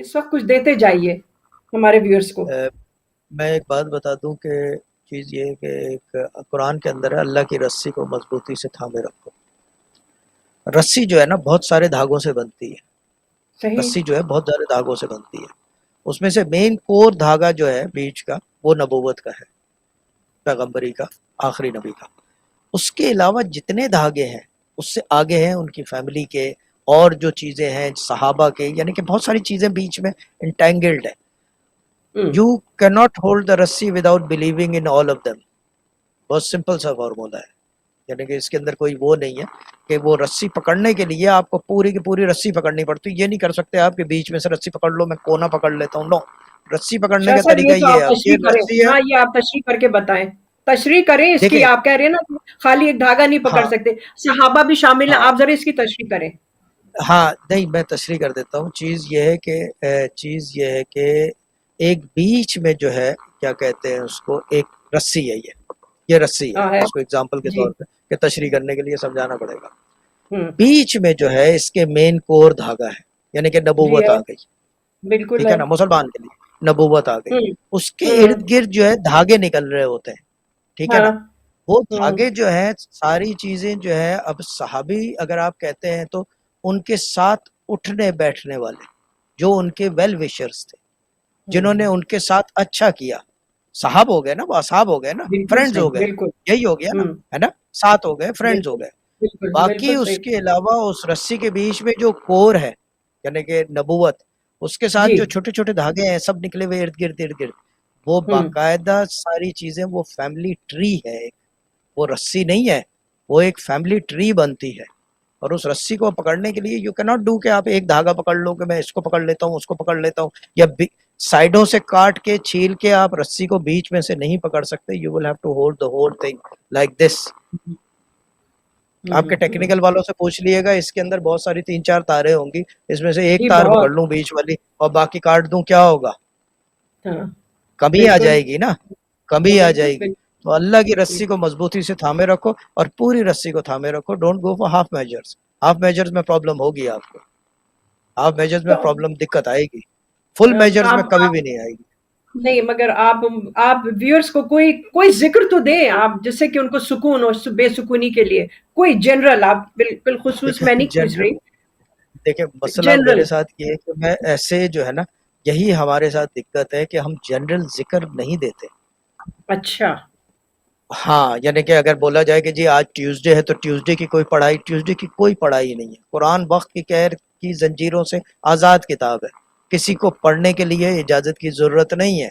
اس وقت کچھ دیتے جائیے ہمارے ویورز کو. میں ایک بات بتا دوں کہ چیز یہ ہے کہ ایک قرآن کے اندر ہے اللہ کی رسی کو مضبوطی سے تھامے رکھو. رسی جو ہے نا بہت سارے دھاگوں سے بنتی ہے. صحیح. رسی جو ہے بہت سارے دھاگوں سے بنتی ہے. اس میں سے مین کور دھاگا جو ہے بیچ کا وہ نبوت کا ہے، پیغمبری کا، آخری نبی کا. اس کے علاوہ جتنے دھاگے ہیں اس سے آگے ہیں ان کی فیملی کے اور جو چیزیں ہیں صحابہ کے، یعنی کہ بہت ساری چیزیں بیچ میں انٹینگلڈ ہیں. یو کی ناٹ ہولڈ دا رسی without believing in all of them. بہت سمپل سا فارمولا ہے، یعنی کہ اس کے اندر کوئی وہ نہیں ہے کہ وہ رسی پکڑنے کے لیے آپ کو پوری کی پوری رسی پکڑنی پڑتی. یہ نہیں کر سکتے آپ کہ بیچ میں سے رسی پکڑ لو میں کونا پکڑ لیتا ہوں. نو، رسی پکڑنے شاہ کا صاحب طریقہ یہ تو یہ آپ ہے. اب یہ تشریح کریں. رسی ہے، ہاں یہ آپ تشریح کر کے بتائیں، تشریح کریں اس کی. دیکھیں. آپ کہہ رہے ہیں نا کہ خالی ایک دھاگا نہیں پکڑ ہاں سکتے، صحابہ بھی شامل ہیں. ہاں آپ ذرا اس کی تشریح کریں. ہاں نہیں میں تشریح کر دیتا ہوں. چیز یہ ہے کہ ایک بیچ میں جو ہے کیا کہتے ہیں اس کو، ایک رسی ہے. یہ رسی ہے. ہے اس کو اگزامپل کے جی. طور پہ کہ تشریح کرنے کے لیے سمجھانا پڑے گا. ہوں بیچ میں جو ہے اس کے مین کور دھاگا ہے، یعنی کہ جی نبوت ہے، آ گئی. بالکل ٹھیک ہے ہے. نا، مسلمان کے لیے نبوت آ گئی. ہوں اس کے ہوں ارد گرد جو ہے دھاگے نکل رہے ہوتے ہیں. ٹھیک ہے ہاں نا. وہ ہوں دھاگے جو ہے ساری چیزیں جو ہے، اب صحابی اگر آپ کہتے ہیں تو ان کے ساتھ اٹھنے بیٹھنے والے جو ان کے ویل وشرز تھے، جنہوں نے ان کے ساتھ اچھا کیا، صحاب ہو گئے نا، وہ اصحاب ہو گئے نا، بالکل فرینڈز صحیح. ہو گئے. بالکل. یہی ہو گیا نا، ہوں ہے نا، ساتھ ہو گئے، فرینڈز ہو بالکل گئے. بالکل باقی بالکل اس صحیح. کے علاوہ اس رسی کے بیچ میں جو کور ہے، یعنی کہ نبوت، اس کے ساتھ جی. جو چھوٹے چھوٹے دھاگے ہیں سب نکلے ہوئے ارد گرد ارد گرد، وہ ہوں باقاعدہ ساری چیزیں وہ فیملی ٹری ہے. وہ رسی نہیں ہے، وہ ایک فیملی ٹری بنتی ہے. اور اس رسی کو پکڑنے کے لیے یو کی ناٹ ڈو کہ آپ ایک دھاگا پکڑ لو کہ میں اس کو پکڑ لیتا ہوں اس کو پکڑ لیتا ہوں، یا سائڈوں سے کاٹ کے چھیل کے آپ رسی کو بیچ میں سے نہیں پکڑ سکتے. You will have to hold the whole thing like this. آپ کے ٹیکنیکل والوں سے پوچھ لیے گا، اس کے اندر بہت ساری 3-4 تاریں ہوں گی، اس میں سے ایک جی تار پکڑ بہت. لوں بیچ والی اور باقی کاٹ دوں، کیا ہوگا؟ ہاں کمی آ بالکل جائے گی نا، کمی آ بالکل جائے گی. بالکل. تو اللہ کی رسی کو مضبوطی سے تھامے رکھو اور پوری رسی کو تھامے رکھو. Don't go for half measures. Half measures میں پرابلم ہوگی آپ کو، ہاف میجرز میں تو پرابلم دقت آئے گی. فل میجرز میں کبھی آپ بھی نہیں آئے گی. نہیں، مگر آپ ویورز کو کوئی ذکر تو دیں آپ، جس سے کہ ان کو سکون ہو بے سکونی کے لیے. کوئی جنرل، آپ بالخصوص میں نہیں پوچھ جنرل، رہی. دیکھیں مسئلہ جنرل. میرے ساتھ یہ ہے کہ میں ایسے جو ہے نا، یہی ہمارے ساتھ دقت ہے کہ ہم جنرل ذکر نہیں دیتے. اچھا. ہاں، یعنی کہ اگر بولا جائے کہ جی آج ٹیوزڈے ہے تو ٹیوزڈے کی کوئی پڑھائی، ٹیوزڈے کی کوئی پڑھائی نہیں ہے. قرآن وقت کی قہر کی زنجیروں سے آزاد کتاب ہے، کسی کو پڑھنے کے لیے اجازت کی ضرورت نہیں ہے.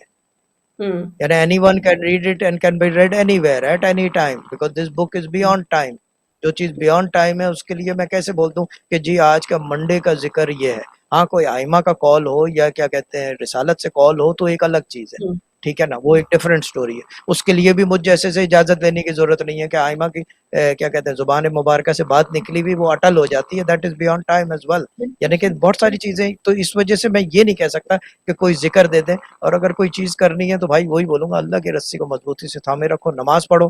ہوں یعنی anyone can read it and can be read anywhere at any time because this book is beyond time. جو چیز بیونڈ ٹائم ہے اس کے لیے میں کیسے بول دوں کہ جی آج کا منڈے کا ذکر یہ ہے. ہاں کوئی آئمہ کا کال ہو یا کیا کہتے ہیں رسالت سے کال ہو تو ایک الگ چیز ہے، ہوں ٹھیک ہے نا، وہ ایک ڈفرینٹ سٹوری ہے. اس کے لیے بھی مجھ جیسے سے اجازت لینے کی ضرورت نہیں ہے کہ آئمہ کی کیا کہتے ہیں زبان مبارکہ سے بات نکلی ہوئی وہ اٹل ہو جاتی ہے. That is beyond time as well. بالکل یعنی کہ صحیح. بہت ساری چیزیں، تو اس وجہ سے میں یہ نہیں کہہ سکتا کہ کوئی ذکر دے دیں. اور اگر کوئی چیز کرنی ہے تو بھائی وہی بولوں گا، اللہ کی رسی کو مضبوطی سے تھامے رکھو، نماز پڑھو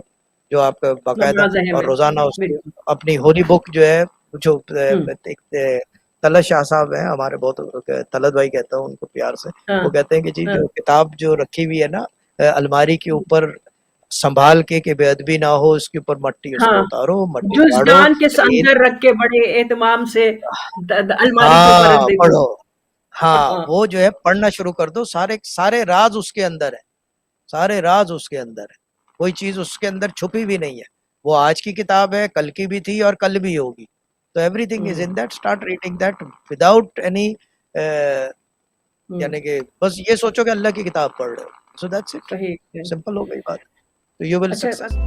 جو آپ کا باقاعدہ، نماز اہم اور ہے. روزانہ اس کی بالکل. اپنی ہولی بک جو ہے، جو ہوں طلعت شاہ صاحب ہیں ہمارے، بہت طلعت بھائی کہتا ہوں ان کو پیار سے، ہاں وہ کہتے ہیں کہ جی ہاں جو کتاب جو رکھی ہوئی ہے نا الماری کے اوپر سنبھال کے کہ بے ادبی نہ ہو، اس کے اوپر مٹی اس ہاں، کو اتارو، مٹی جھاڑو. جزدان کے اندر رکھ کے بڑے اہتمام سے الماری کے اوپر رکھ ہاں دیتے. پڑھو. ہاں ہاں وہ جو ہے پڑھنا شروع کر دو. سارے سارے راز اس کے اندر ہے، سارے راز اس کے اندر ہے. کوئی چیز اس کے اندر چھپی بھی نہیں ہے. وہ آج کی کتاب ہے، کل کی بھی تھی اور کل بھی ہوگی. تو every thing is in that. Start reading that without any, یعنی کہ بس یہ سوچو کہ اللہ کی کتاب پڑھ رہے ہو. So that's it. صحیح ہے. سمپل ہو گئی بات. تو یو ول اچھا سکسیس.